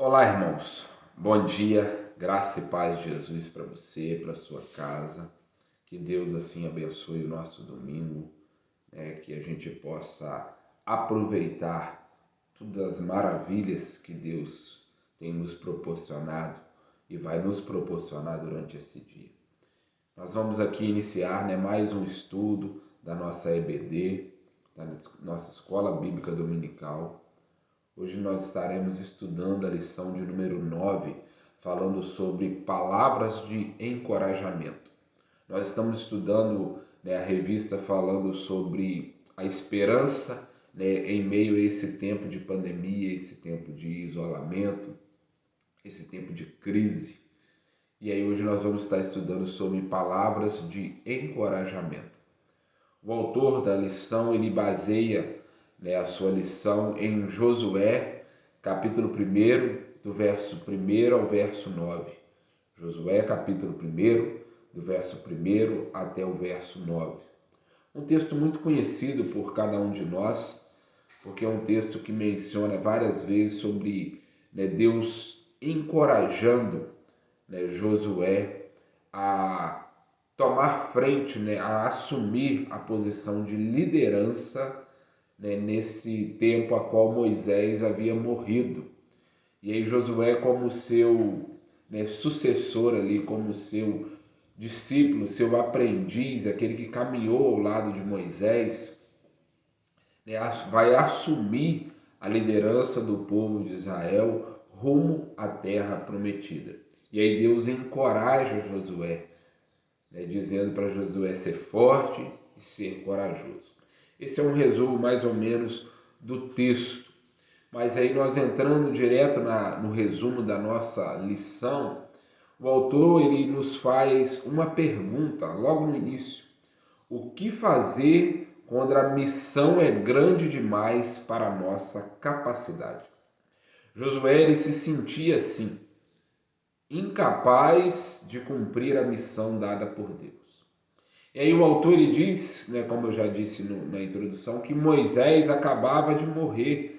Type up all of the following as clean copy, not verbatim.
Olá, irmãos. Bom dia, graça e paz de Jesus para você, para sua casa. Que Deus assim abençoe o nosso domingo, que a gente possa aproveitar todas as maravilhas que Deus tem nos proporcionado e vai nos proporcionar durante esse dia. Nós vamos aqui iniciar mais um estudo da nossa EBD, da nossa Escola Bíblica Dominical. Hoje nós estaremos estudando a lição de número 9, falando sobre palavras de encorajamento. Nós estamos estudando a revista falando sobre a esperança em meio a esse tempo de pandemia, esse tempo de isolamento, esse tempo de crise. E aí hoje nós vamos estar estudando sobre palavras de encorajamento. O autor da lição, ele baseia a sua lição em Josué, capítulo 1, do verso 1 ao verso 9. Josué, capítulo 1, do verso 1 até o verso 9. Um texto muito conhecido por cada um de nós, porque é um texto que menciona várias vezes sobre Deus encorajando Josué a tomar frente, a assumir a posição de liderança nesse tempo a qual Moisés havia morrido. E aí Josué, como seu sucessor ali, como seu discípulo, seu aprendiz, aquele que caminhou ao lado de Moisés, vai assumir a liderança do povo de Israel rumo à terra prometida. E aí Deus encoraja Josué, dizendo para Josué ser forte e ser corajoso. Esse é um resumo mais ou menos do texto. Mas aí nós entrando direto no resumo da nossa lição, o autor ele nos faz uma pergunta logo no início. O que fazer quando a missão é grande demais para a nossa capacidade? Josué ele se sentia assim, incapaz de cumprir a missão dada por Deus. E aí o autor ele diz, como eu já disse na introdução, que Moisés acabara de morrer.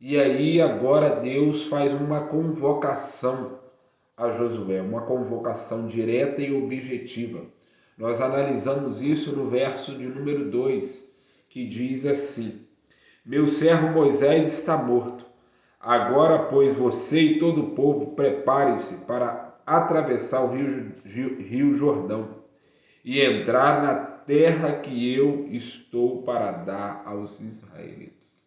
E aí agora Deus faz uma convocação a Josué, uma convocação direta e objetiva. Nós analisamos isso no verso de número 2, que diz assim: Meu servo Moisés está morto. Agora, pois, você e todo o povo preparem-se para atravessar o rio Jordão e entrar na terra que eu estou para dar aos israelitas.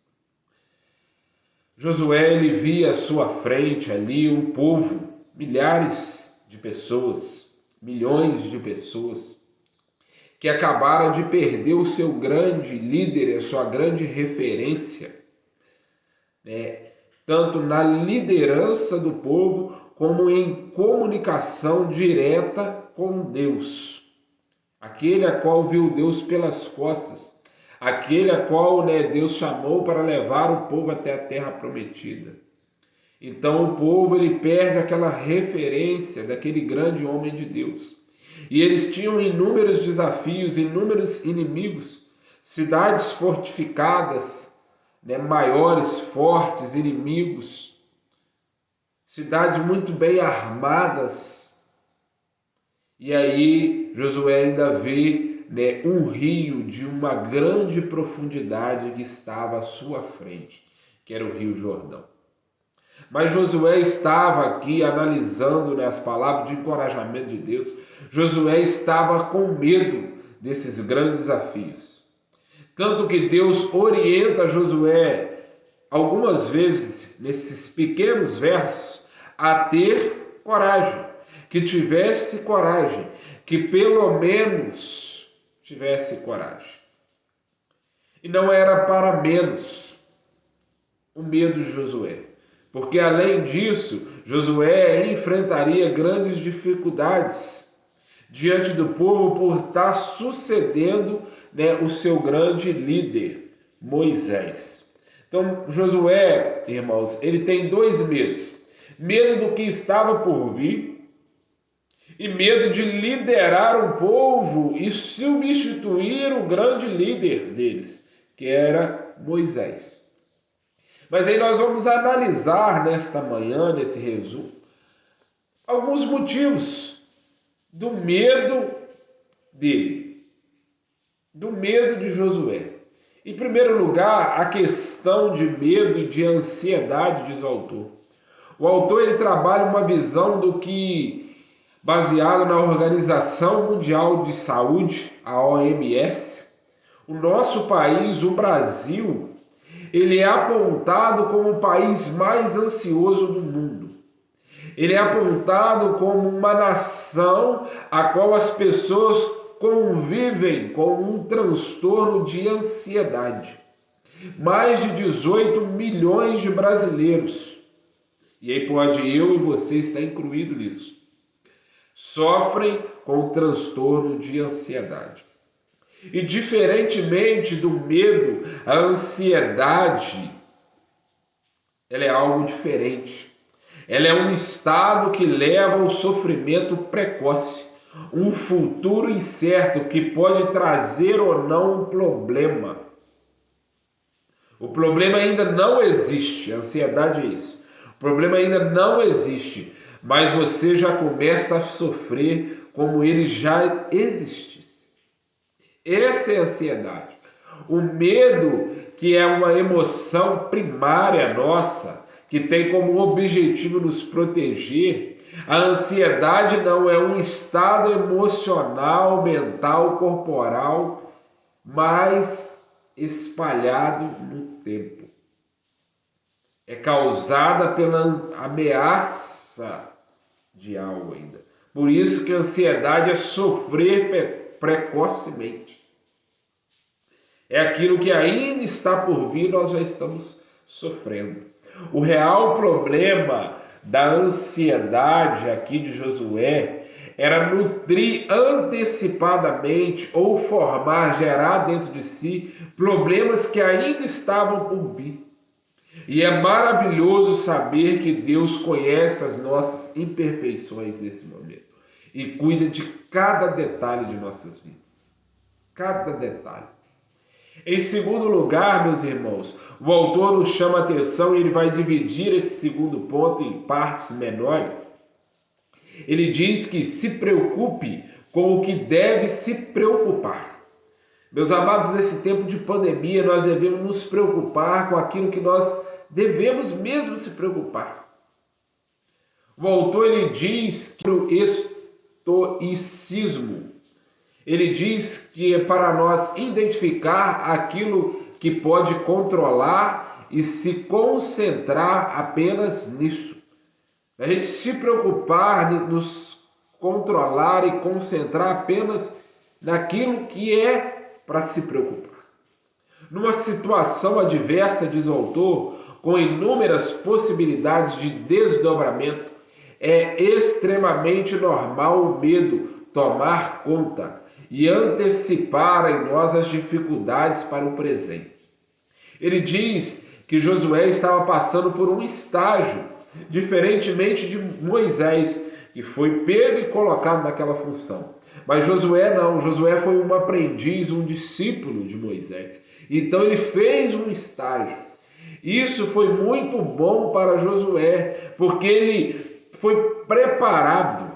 Josué ele via à sua frente ali um povo, milhares de pessoas, milhões de pessoas, que acabaram de perder o seu grande líder, a sua grande referência, tanto na liderança do povo, como em comunicação direta com Deus. Aquele a qual viu Deus pelas costas, aquele a qual Deus chamou para levar o povo até a terra prometida. Então o povo ele perde aquela referência daquele grande homem de Deus. E eles tinham inúmeros desafios, inúmeros inimigos, cidades fortificadas, maiores, fortes, inimigos, cidades muito bem armadas. E aí Josué ainda vê um rio de uma grande profundidade que estava à sua frente, que era o Rio Jordão. Mas Josué estava aqui analisando as palavras de encorajamento de Deus. Josué estava com medo desses grandes desafios. Tanto que Deus orienta Josué algumas vezes nesses pequenos versos a ter coragem, que tivesse coragem, que pelo menos tivesse coragem. E não era para menos o medo de Josué, porque além disso, Josué enfrentaria grandes dificuldades diante do povo por estar sucedendo o seu grande líder, Moisés. Então, Josué, irmãos, ele tem dois medos. Medo do que estava por vir e medo de liderar um povo e substituir o grande líder deles, que era Moisés. Mas aí nós vamos analisar nesta manhã, nesse resumo, alguns motivos do medo dele, do medo de Josué. Em primeiro lugar, a questão de medo e de ansiedade, diz o autor. O autor ele trabalha uma visão do que, baseado na Organização Mundial de Saúde, a OMS, o nosso país, o Brasil, ele é apontado como o país mais ansioso do mundo. Ele é apontado como uma nação a qual as pessoas convivem com um transtorno de ansiedade. Mais de 18 milhões de brasileiros, e aí pode eu e você estar incluído nisso, sofrem com o transtorno de ansiedade. E diferentemente do medo, a ansiedade, ela é algo diferente. Ela é um estado que leva ao sofrimento precoce, um futuro incerto que pode trazer ou não um problema. O problema ainda não existe, a ansiedade é isso. O problema ainda não existe, mas você já começa a sofrer como ele já existisse. Essa é a ansiedade. O medo, que é uma emoção primária nossa, que tem como objetivo nos proteger. A ansiedade não é um estado emocional, mental, corporal, mas espalhado no tempo. É causada pela ameaça de algo ainda. Por isso que a ansiedade é sofrer precocemente. É aquilo que ainda está por vir, nós já estamos sofrendo. O real problema da ansiedade aqui de Josué era nutrir antecipadamente ou formar, gerar dentro de si problemas que ainda estavam por vir. E é maravilhoso saber que Deus conhece as nossas imperfeições nesse momento e cuida de cada detalhe de nossas vidas. Cada detalhe. Em segundo lugar, meus irmãos, o autor nos chama a atenção e ele vai dividir esse segundo ponto em partes menores. Ele diz que se preocupe com o que deve se preocupar. Meus amados, nesse tempo de pandemia, nós devemos nos preocupar com aquilo que nós devemos mesmo se preocupar. O autor ele diz que o estoicismo, ele diz que é para nós identificar aquilo que pode controlar e se concentrar apenas nisso. A gente se preocupar, nos controlar e concentrar apenas naquilo que é para se preocupar. Numa situação adversa, diz o autor, com inúmeras possibilidades de desdobramento, é extremamente normal o medo tomar conta e antecipar em nós as dificuldades para o presente. Ele diz que Josué estava passando por um estágio, diferentemente de Moisés, que foi pego e colocado naquela função. Mas Josué não, Josué foi um aprendiz, um discípulo de Moisés. Então ele fez um estágio. Isso foi muito bom para Josué, porque ele foi preparado,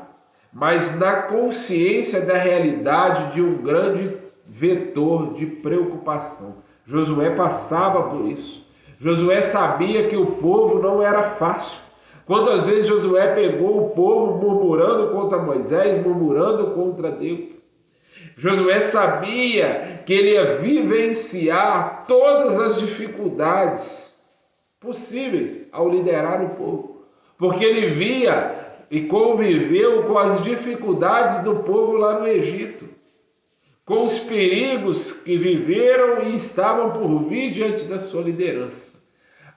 mas na consciência da realidade de um grande vetor de preocupação. Josué passava por isso. Josué sabia que o povo não era fácil. Quantas vezes Josué pegou o povo murmurando contra Moisés, murmurando contra Deus? Josué sabia que ele ia vivenciar todas as dificuldades possíveis ao liderar o povo, porque ele via e conviveu com as dificuldades do povo lá no Egito, com os perigos que viveram e estavam por vir diante da sua liderança.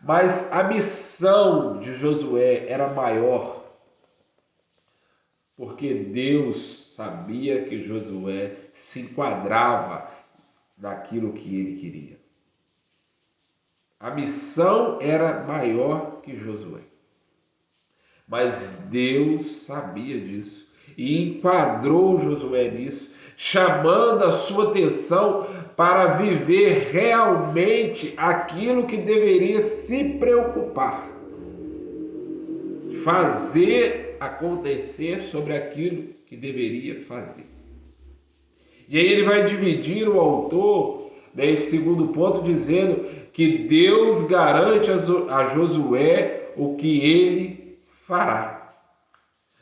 Mas a missão de Josué era maior, porque Deus sabia que Josué se enquadrava naquilo que ele queria. A missão era maior que Josué. Mas Deus sabia disso. e enquadrou Josué nisso, chamando a sua atenção para viver realmente aquilo que deveria se preocupar, fazer acontecer sobre aquilo que deveria fazer. E aí ele vai dividir o autor, nesse segundo ponto, dizendo que Deus garante a Josué o que ele fará.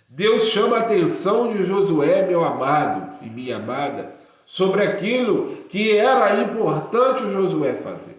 Deus chama a atenção de Josué, meu amado e minha amada, sobre aquilo que era importante o Josué fazer.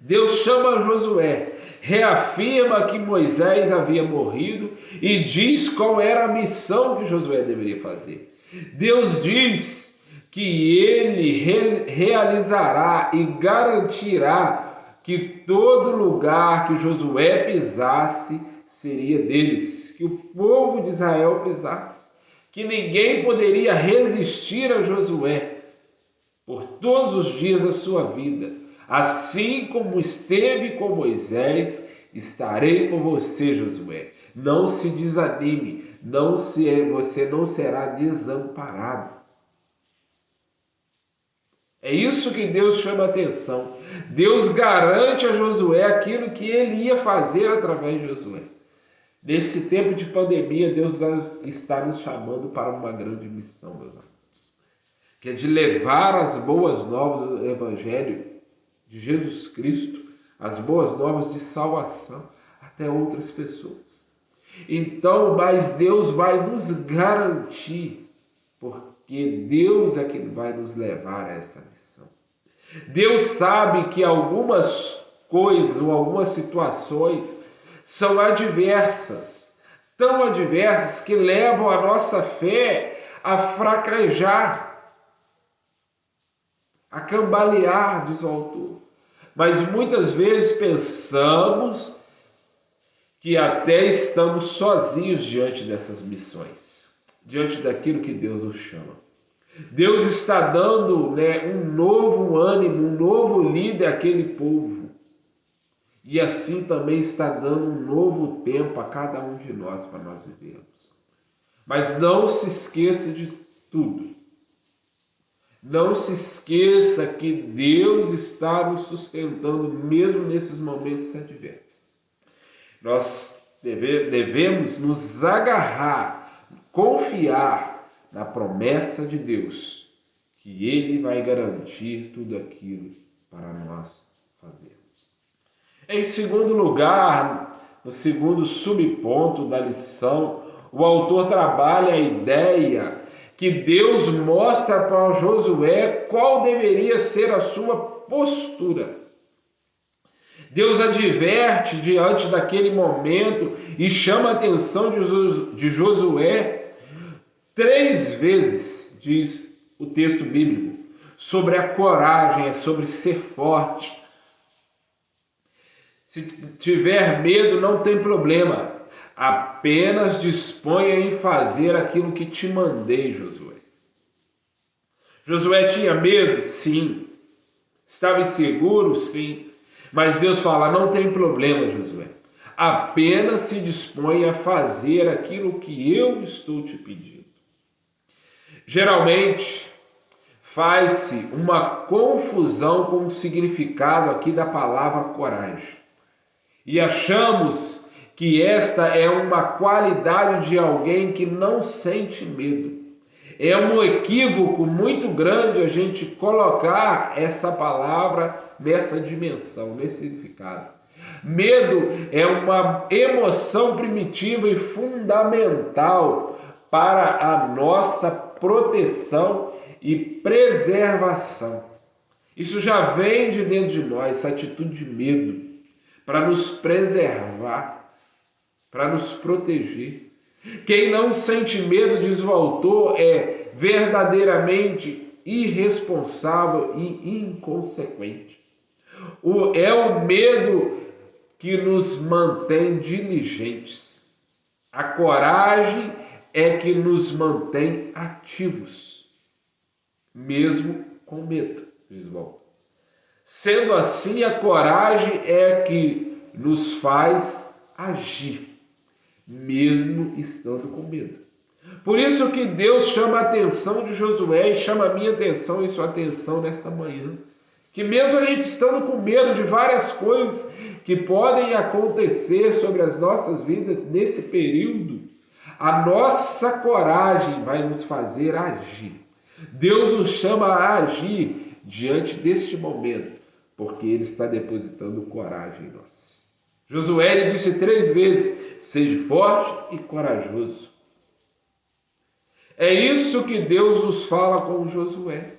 Deus chama Josué, reafirma que Moisés havia morrido e diz qual era a missão que Josué deveria fazer. Deus diz que ele realizará e garantirá que todo lugar que Josué pisasse seria deles, que o povo de Israel pisasse, que ninguém poderia resistir a Josué por todos os dias da sua vida. Assim como esteve com Moisés, estarei com você, Josué. Não se desanime, você não será desamparado. É isso que Deus chama a atenção. Deus garante a Josué aquilo que ele ia fazer através de Josué. Nesse tempo de pandemia, Deus está nos chamando para uma grande missão, meus amigos, que é de levar as boas novas do Evangelho de Jesus Cristo, as boas novas de salvação até outras pessoas. Então, mas Deus vai nos garantir, porque Deus é quem vai nos levar a essa missão. Deus sabe que algumas coisas ou algumas situações são adversas, tão adversas que levam a nossa fé a fraquejar, a cambalear, diz o autor. Mas muitas vezes pensamos que até estamos sozinhos diante dessas missões, diante daquilo que Deus nos chama. Deus está dando, um novo ânimo, um novo líder àquele povo. E assim também está dando um novo tempo a cada um de nós para nós vivermos. Mas não se esqueça de tudo. Não se esqueça que Deus está nos sustentando mesmo nesses momentos adversos. Nós devemos nos agarrar, confiar na promessa de Deus, que Ele vai garantir tudo aquilo para nós fazermos. Em segundo lugar, no segundo subponto da lição, o autor trabalha a ideia que Deus mostra para Josué qual deveria ser a sua postura. Deus adverte diante daquele momento e chama a atenção de Josué 3 vezes, diz o texto bíblico, sobre a coragem, sobre ser forte. Se tiver medo, não tem problema. Apenas disponha em fazer aquilo que te mandei, Josué. Josué tinha medo? Sim. Estava inseguro? Sim. Mas Deus fala, não tem problema, Josué. Apenas se dispõe a fazer aquilo que eu estou te pedindo. Geralmente, faz-se uma confusão com o significado aqui da palavra coragem. E achamos que esta é uma qualidade de alguém que não sente medo. É um equívoco muito grande a gente colocar essa palavra nessa dimensão, nesse significado. Medo é uma emoção primitiva e fundamental para a nossa proteção e preservação. Isso já vem de dentro de nós, essa atitude de medo, para nos preservar, para nos proteger. Quem não sente medo, diz o autor, é verdadeiramente irresponsável e inconsequente. É o medo que nos mantém diligentes. A coragem é que nos mantém ativos, mesmo com medo, diz o autor. Sendo assim, a coragem é que nos faz agir, mesmo estando com medo. Por isso que Deus chama a atenção de Josué e chama a minha atenção e sua atenção nesta manhã. Que mesmo a gente estando com medo de várias coisas que podem acontecer sobre as nossas vidas nesse período, a nossa coragem vai nos fazer agir. Deus nos chama a agir diante deste momento, porque Ele está depositando coragem em nós. Josué ele disse 3 vezes, seja forte e corajoso. É isso que Deus nos fala com Josué.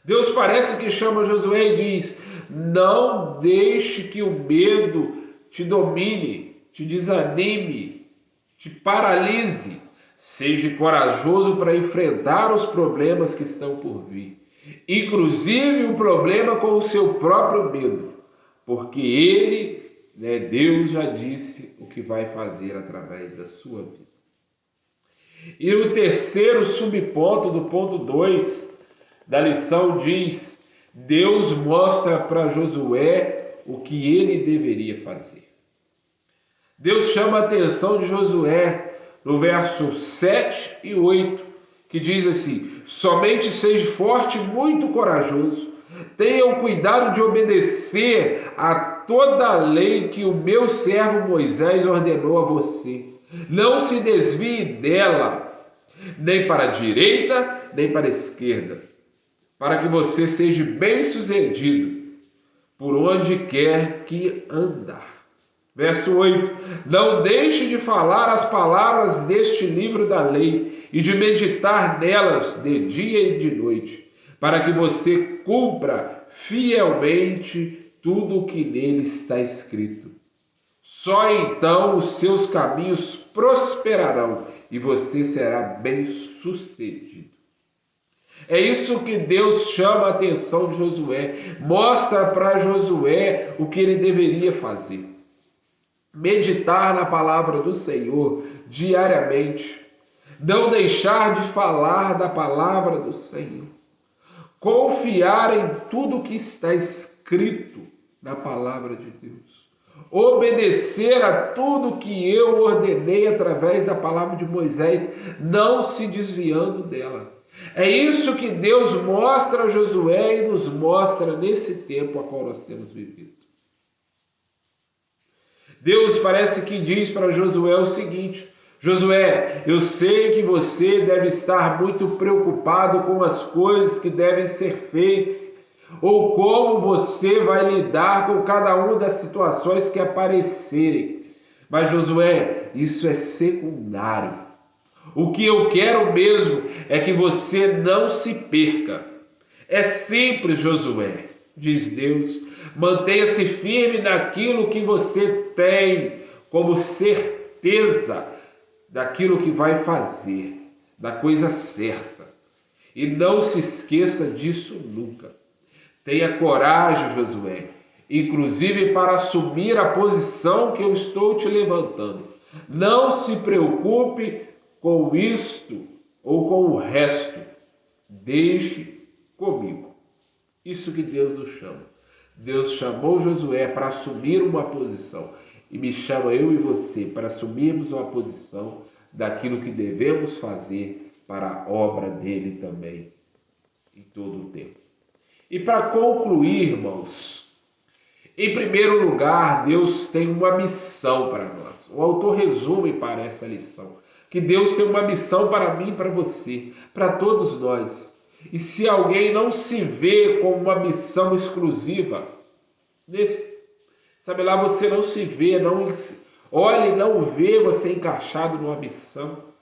Deus parece que chama Josué e diz, não deixe que o medo te domine, te desanime, te paralise. Seja corajoso para enfrentar os problemas que estão por vir. Inclusive o problema com o seu próprio medo. Porque Ele, Deus já disse o que vai fazer através da sua vida. E o terceiro subponto do ponto 2 da lição diz, Deus mostra para Josué o que ele deveria fazer. Deus chama a atenção de Josué no verso 7 e 8, que diz assim, somente seja forte e muito corajoso, tenham cuidado de obedecer a toda a lei que o meu servo Moisés ordenou a você. Não se desvie dela, nem para a direita, nem para a esquerda, para que você seja bem-sucedido por onde quer que andar. Verso 8, não deixe de falar as palavras deste livro da lei e de meditar nelas de dia e de noite, para que você cumpra fielmente tudo o que nele está escrito. Só então os seus caminhos prosperarão e você será bem-sucedido. É isso que Deus chama a atenção de Josué. Mostra para Josué o que ele deveria fazer. Meditar na palavra do Senhor diariamente. Não deixar de falar da palavra do Senhor. Confiar em tudo que está escrito na palavra de Deus. Obedecer a tudo que eu ordenei através da palavra de Moisés, não se desviando dela. É isso que Deus mostra a Josué e nos mostra nesse tempo a qual nós temos vivido. Deus parece que diz para Josué o seguinte, Josué, eu sei que você deve estar muito preocupado com as coisas que devem ser feitas, ou como você vai lidar com cada uma das situações que aparecerem. Mas Josué, isso é secundário. O que eu quero mesmo é que você não se perca. É simples, Josué, diz Deus. Mantenha-se firme naquilo que você tem como certeza daquilo que vai fazer, da coisa certa. E não se esqueça disso nunca. Tenha coragem, Josué, inclusive para assumir a posição que eu estou te levantando. Não se preocupe com isto ou com o resto. Deixe comigo. Isso que Deus nos chama. Deus chamou Josué para assumir uma posição e me chama eu e você para assumirmos uma posição daquilo que devemos fazer para a obra dele também em todo o tempo. E para concluir, irmãos, em primeiro lugar, Deus tem uma missão para nós. O autor resume para essa lição que Deus tem uma missão para mim e para você, para todos nós. E se alguém não se vê com uma missão exclusiva, sabe lá, você não se vê, não vê você encaixado numa missão.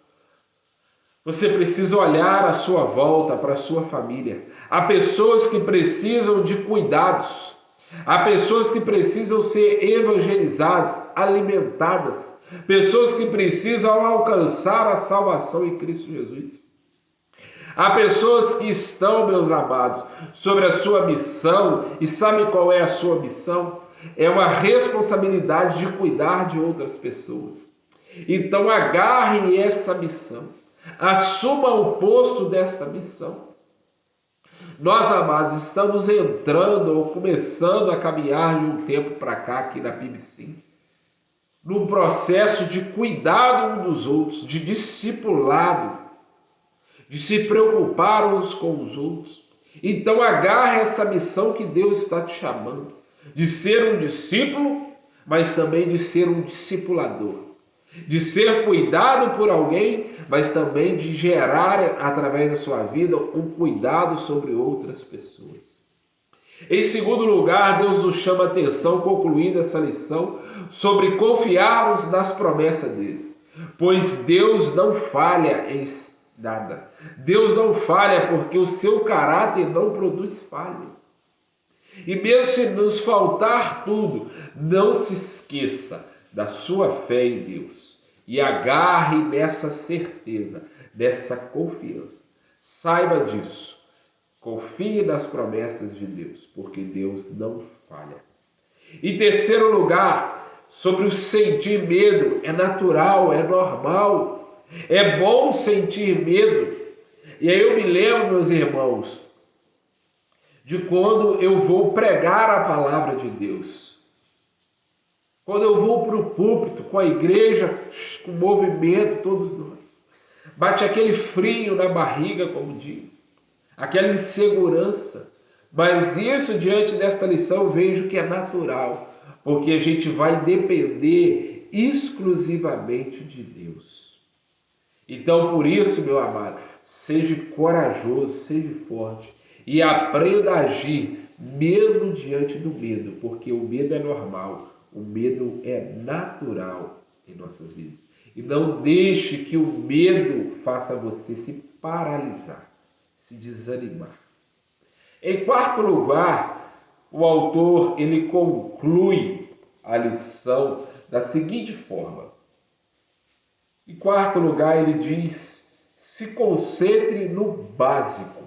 Você precisa olhar à sua volta, para a sua família. Há pessoas que precisam de cuidados. Há pessoas que precisam ser evangelizadas, alimentadas. Pessoas que precisam alcançar a salvação em Cristo Jesus. Há pessoas que estão, meus amados, sobre a sua missão. E sabe qual é a sua missão? É uma responsabilidade de cuidar de outras pessoas. Então agarre essa missão. Assuma o posto desta missão. Nós, amados, estamos entrando ou começando a caminhar de um tempo para cá aqui na PIB5. num processo de cuidado um dos outros, de discipulado, de se preocupar uns com os outros. Então agarre essa missão que Deus está te chamando, de ser um discípulo, mas também de ser um discipulador, de ser cuidado por alguém, mas também de gerar através da sua vida um cuidado sobre outras pessoas. Em segundo lugar, Deus nos chama a atenção, concluindo essa lição, sobre confiarmos nas promessas dele, pois Deus não falha em nada. Deus não falha porque o seu caráter não produz falha. E mesmo se nos faltar tudo, não se esqueça da sua fé em Deus e agarre nessa certeza, dessa confiança. Saiba disso. Confie nas promessas de Deus, porque Deus não falha. Em terceiro lugar, sobre o sentir medo, é natural, é normal, é bom sentir medo. E aí eu me lembro, meus irmãos, de quando eu vou pregar a palavra de Deus. Quando eu vou para o púlpito, com a igreja, com o movimento, todos nós. Bate aquele frio na barriga, como diz. Aquela insegurança. Mas isso, diante desta lição, eu vejo que é natural. Porque a gente vai depender exclusivamente de Deus. Então, por isso, meu amado, seja corajoso, seja forte. E aprenda a agir, mesmo diante do medo. Porque o medo é normal. O medo é natural em nossas vidas. E não deixe que o medo faça você se paralisar, se desanimar. Em quarto lugar, o autor ele conclui a lição da seguinte forma. Em quarto lugar, ele diz: se concentre no básico.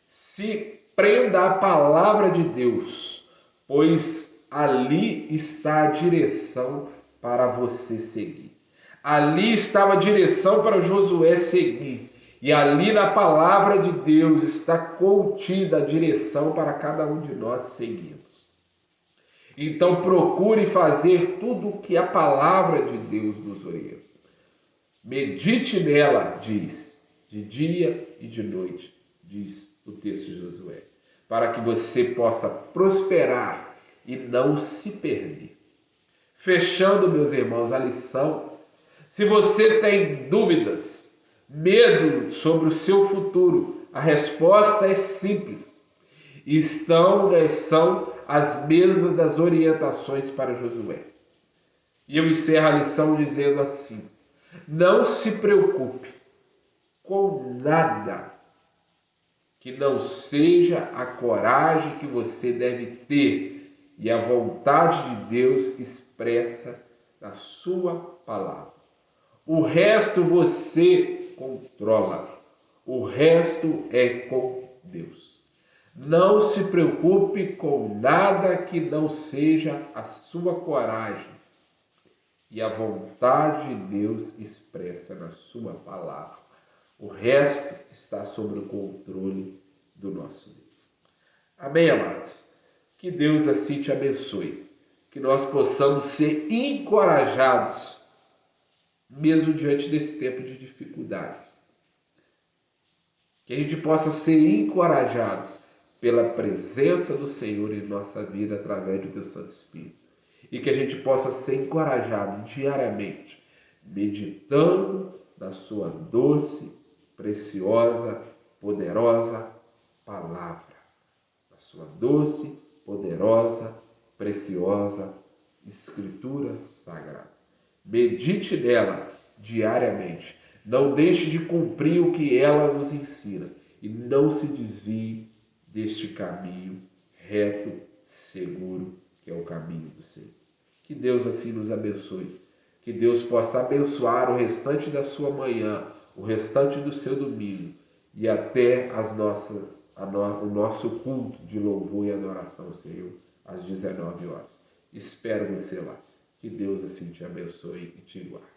Se prenda à palavra de Deus, pois ali está a direção para você seguir. Ali estava a direção para Josué seguir. E ali na palavra de Deus está contida a direção para cada um de nós seguirmos. Então procure fazer tudo o que a palavra de Deus nos orienta. Medite nela, diz, de dia e de noite, diz o texto de Josué, para que você possa prosperar e não se perder. Fechando, meus irmãos, a lição, se você tem dúvidas, medo sobre o seu futuro, a resposta é simples. São as mesmas das orientações para Josué. E eu encerro a lição dizendo assim: não se preocupe com nada que não seja a coragem que você deve ter e a vontade de Deus expressa na sua palavra. O resto você controla. O resto é com Deus. Não se preocupe com nada que não seja a sua coragem e a vontade de Deus expressa na sua palavra. O resto está sob o controle do nosso Deus. Amém, amados? Que Deus assim te abençoe. Que nós possamos ser encorajados, mesmo diante desse tempo de dificuldades. Que a gente possa ser encorajados pela presença do Senhor em nossa vida através do Teu Santo Espírito. E que a gente possa ser encorajado diariamente, meditando na sua doce, preciosa, poderosa palavra. Na sua doce, poderosa, preciosa Escritura Sagrada. Medite nela diariamente. Não deixe de cumprir o que ela nos ensina. E não se desvie deste caminho reto, seguro, que é o caminho do Senhor. Que Deus assim nos abençoe. Que Deus possa abençoar o restante da sua manhã, o restante do seu domingo e até o nosso culto de louvor e adoração ao Senhor às 19 horas. Espero você lá. Que Deus assim te abençoe e te guarde.